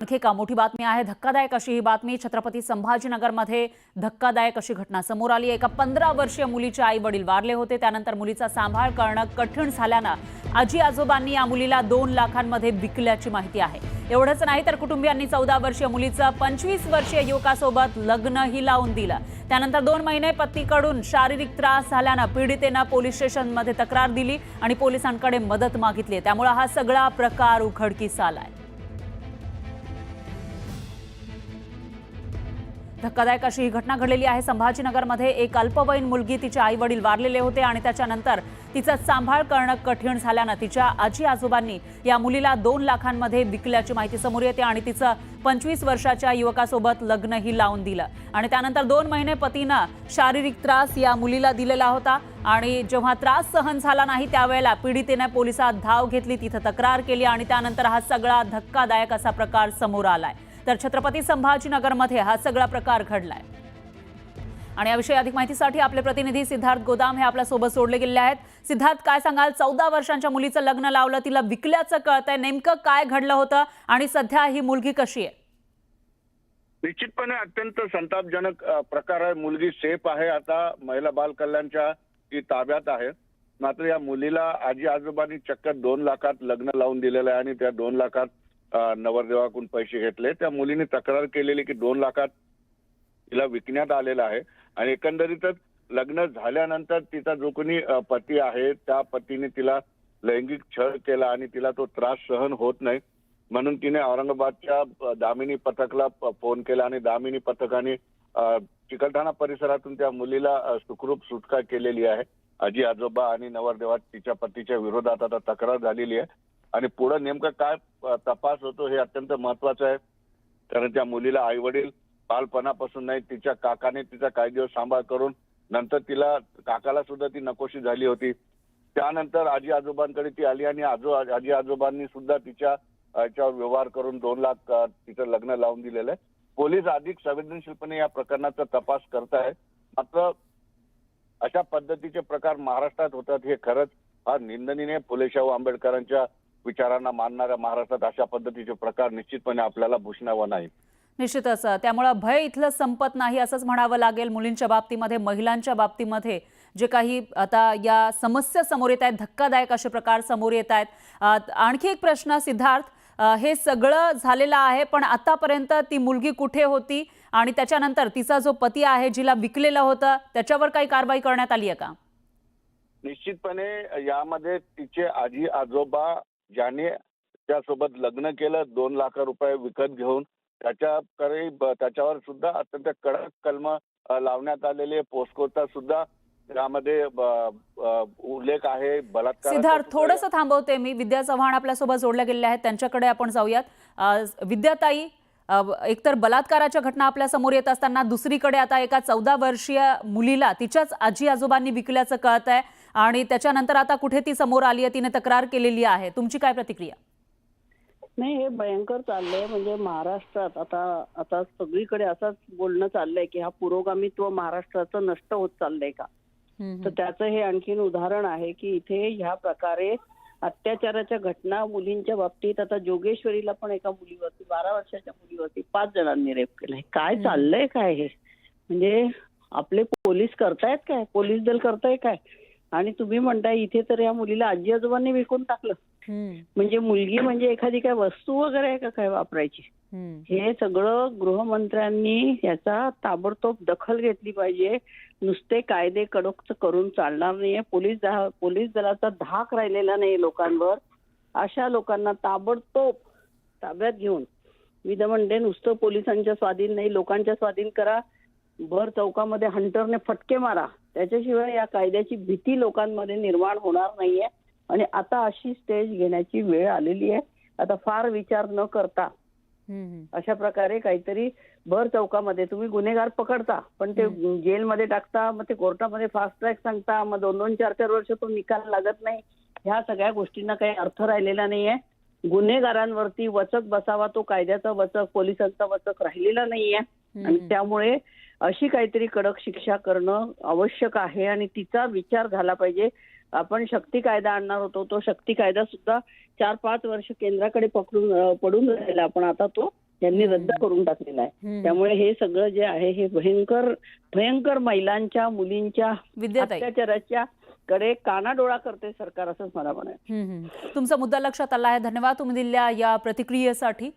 आणखी एक मोठी बातमी आहे। धक्कादायक अशी ही बातमी। छत्रपती संभाजीनगरमध्ये धक्कादायक अशी घटना समोर आली। एका 15 वर्षीय मुलीचे आई वडील वारले होते। त्यानंतर मुलीचा सांभाळ करणं कठीण झाल्यानं आजी आजोबांनी या मुलीला 2 लाखांमध्ये विकल्याची माहिती आहे। एवढंच नाही तर कुटुंबियांनी 14 वर्षीय मुलीचं 25 वर्षीय युवकासोबत लग्नही लावून दिलं। त्यानंतर 2 महिने पतीकडून शारीरिक त्रास झाल्यानं पीडितेनं पोलीस स्टेशनमध्ये तक्रार दिली आणि पोलिसांकडे मदत मागितली। त्यामुळे हा सगळा प्रकार उघडकीस आलाय। धक्कादायक अशी ही घटना घडलेली आहे। संभाजीनगरमध्ये एक अल्पवयीन मुलगी, तिचे आई वडील वारलेले होते आणि त्याच्यानंतर तिचा सांभाळ करणं कठीण झाल्यानं तिच्या आजी आजोबांनी या मुलीला 2 लाखांमध्ये विकल्याची माहिती समोर येते आणि तिचं 25 वर्षाच्या युवकासोबत लग्नही लावून दिलं आणि त्यानंतर 2 महिने पतीनं शारीरिक त्रास या मुलीला दिलेला होता आणि जेव्हा त्रास सहन झाला नाही त्यावेळेला पीडितेने पोलिसात धाव घेतली, तिथं तक्रार केली आणि त्यानंतर हा सगळा धक्कादायक असा प्रकार समोर आलाय। तर छत्रपती संभाजीनगरमध्ये हा सगळा प्रकार घडलाय आणि याविषयी अधिक माहितीसाठी आपले प्रतिनिधी सिद्धार्थ गोदाम हे आपल्या सोबत जोडले गेले आहेत। सिद्धार्थ, काय सांगाल? 14 वर्षांच्या मुलीचं लग्न लावलं, तिला विकल्याचं कळतंय, नेमकं काय घडलं होतं आणि सध्या ही मुलगी कशी आहे? निश्चितपणे अत्यंत संतापजनक प्रकार आहे। मुलगी सेफ आहे, आता महिला बाल कल्याणच्या ताब्यात आहे। मात्र या मुलीला आजी आजोबांनी चक्क 2 लाखात लग्न लावून दिलेलं आहे आणि त्या 2 लाखात नवरदेवाकडून पैसे घेतले। त्या मुलीने तक्रार केलेली की 2 लाखात तिला विकण्यात आलेला आहे आणि एकंदरीतच लग्न झाल्यानंतर तिचा जो कोणी पती आहे त्या पतीने तिला लैंगिक छळ केला आणि तिला तो त्रास सहन होत नाही म्हणून तिने औरंगाबादच्या दामिनी पथकला फोन केला आणि दामिनी पथकाने चिकलठाणा परिसरातून त्या मुलीला सुखरूप सुटका केलेली आहे। आजी आजोबा आणि नवरदेवात तिच्या पतीच्या विरोधात आता तक्रार झालेली आहे आणि पुढे नेमका काय तपास होतो हे अत्यंत महत्वाचं आहे। कारण त्या मुलीला आई वडील बालपणापासून नाही, तिच्या काकाने तिचा काही दिवस सांभाळ करून नंतर तिला काकाला सुद्धा ती नकोशी झाली होती। त्यानंतर आजी आजोबांकडे ती आली आणि आजी आजोबांनी सुद्धा तिच्या याच्यावर व्यवहार करून 2 लाख तिचं लग्न लावून दिलेलं आहे। पोलीस अधिक संवेदनशीलपणे या प्रकरणाचा तपास करत आहेत। मात्र अशा पद्धतीचे प्रकार महाराष्ट्रात होतात हे खरंच फार निंदनीय। फुले शाहू आंबेडकरांच्या विचारांना मानणाऱ्या महाराष्ट्रात अशा पद्धतीचे प्रकार निश्चितपणे आपल्याला भूषणावं नाही। निश्चितच त्यामुळे भय इथलं संपत नाही असंच म्हणावं लागेल। मुलींच्या बाबतीमध्ये, महिलांच्या बाबतीमध्ये जे काही आता या समस्या समोर येत आहेत, धक्कादायक असे प्रकार समोर येत आहेत। आणखी एक प्रश्न सिद्धार्थ, हे सगळं झालेलं आहे पण आतापर्यंत ती मुलगी कुठे होती आणि त्याच्यानंतर तिचा जो पती आहे जिला विकलेलं होतं त्याच्यावर काही कारवाई करण्यात आली आहे का? निश्चितपणे यामध्ये तिचे आजी आजोबा ज्याने त्यासोबत लग्न केलं 2 लाख रुपये विकत घेऊन त्याच्यावर सुद्धा अत्यंत कडक कलम लावण्यात आलेले। पोस्कोचा सुद्धा त्यामध्ये उल्लेख आहे। बलात्कार। सिद्धार्थ, थोडंसं थांबवते मी। विद्या चव्हाण आपल्या सोबत जोडल्या गेलेल्या आहेत, त्यांच्याकडे आपण जाऊयात। विद्याताई, एकतर बलात्काराच्या घटना आपल्या समोर येत असताना दुसरीकडे आता एका 14 वर्षीय मुलीला तिच्याच आजी आजोबांनी विकल्याचं कळतंय आणि त्याच्यानंतर आता कुठे ती समोर आली आहे, तिने तक्रार केलेली आहे। तुमची काय प्रतिक्रिया? नाही, हे भयंकर चाललंय। म्हणजे महाराष्ट्रात आता सगळीकडे असंच बोलणं चाललंय की हा पुरोगामित्व महाराष्ट्राचं नष्ट होत चाललंय का? तर त्याचं हे आणखीन उदाहरण आहे की इथे ह्या प्रकारे अत्याचाराच्या घटना मुलींच्या बाबतीत आता जोगेश्वरीला पण एका मुलीवरती 12 वर्षाच्या मुलीवरती 5 जणांनी रेप केलाय। काय चाललंय काय हे? म्हणजे आपले पोलीस करतायत काय? पोलीस दल करताय काय? आणि तुम्ही म्हणताय इथे तर या मुलीला आजी आजोबांनी विकून टाकलं। म्हणजे मुलगी म्हणजे एखादी काय वस्तू वगैरे आहे का काय वापरायची? हे सगळं गृहमंत्र्यांनी याचा ताबडतोब दखल घेतली पाहिजे। नुसते कायदे कडक करून चालणार नाहीये। पोलीस दलाचा धाक राहिलेला नाही लोकांवर। अशा लोकांना ताबडतोब ताब्यात घेऊन म्हणते नुसतं पोलिसांच्या स्वाधीन नाही, लोकांच्या स्वाधीन करा। भर चौकामध्ये हंटरने फटके मारा, त्याच्याशिवाय या कायद्याची भीती लोकांमध्ये निर्माण होणार नाहीये। आणि आता अशी स्टेज घेण्याची वेळ आलेली आहे। आता फार विचार न करता अशा प्रकारे काहीतरी भर चौकामध्ये तुम्ही गुन्हेगार पकडता पण ते जेलमध्ये टाकता, मग ते कोर्टामध्ये फास्ट ट्रॅक सांगता, मग 2-2, 4-4 वर्ष तो निकाल लागत नाही। ह्या सगळ्या गोष्टींना काही अर्थ राहिलेला नाहीये। गुन्हेगारांवरती वचक बसावा, तो कायद्याचा वचक, पोलिसांचा वचक राहिलेला नाहीये आणि त्यामुळे अशी काहीतरी कडक शिक्षा करणं आवश्यक आहे आणि तिचा विचार झाला पाहिजे। आपण शक्ती कायदा आणणार होतो, तो शक्ती कायदा सुद्धा 4-5 वर्ष केंद्राकडे पडून राहिला, पण आता तो यांनी रद्द करून टाकलेला आहे. त्यामुळे हे सगळं जे आहे हे भयंकर भयंकर महिलांच्या मुलींच्या विद्याताई, अत्याचाराच्या कडे कानाडोळा करते सरकार, असंच मला म्हणायचं. तुमचा मुद्दा लक्षात आला आहे. धन्यवाद तुम्ही दिलेल्या या प्रतिक्रियेसाठी.